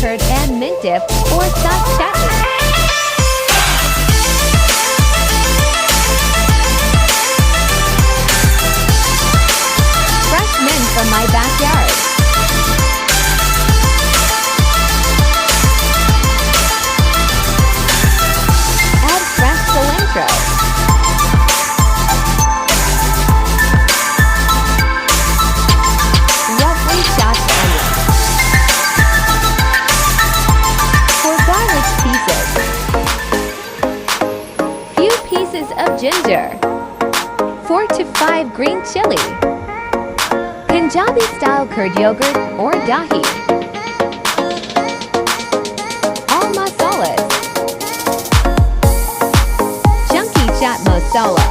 curd and mint dip or soft chutney. Fresh mint from my backyard. Add fresh cilantro. Roughly chopped onion. For garlic pieces. Few pieces of ginger. 4 to 5 green chili. Punjabi style curd yogurt or dahi. All masalas. Chunky chaat masala.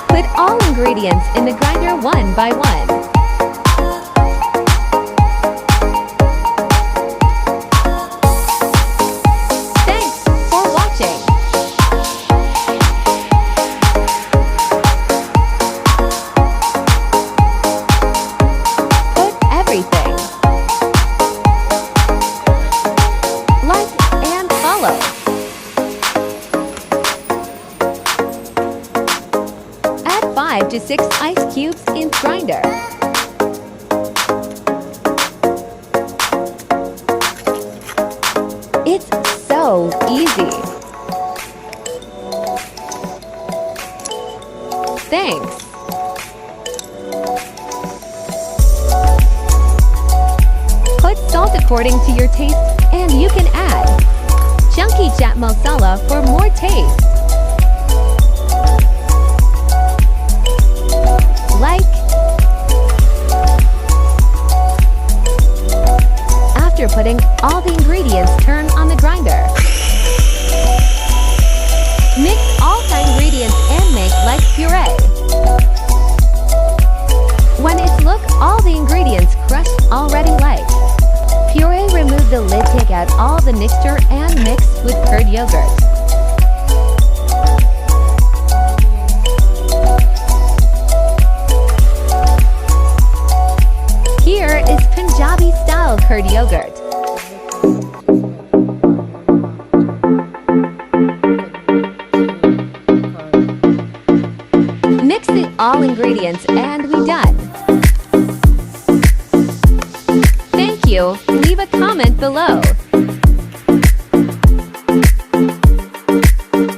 Put all ingredients in the grinder one by one. Thanks for watching. Put everything. Like and follow. Add 5 to 6 ice cubes in grinder. It's so easy. Thanks. Put salt according to your taste, and you can add chunky chaat masala for more taste. Like. After putting all the ingredients, turn on the grinder. Mix all the ingredients and make like puree. When it's look all the ingredients crushed already like puree, remove the lid, take out all the mixture and mix with curd yogurt. Here is Punjabi style curd yogurt. Mix the all ingredients and we done. Thank you. Leave a comment below.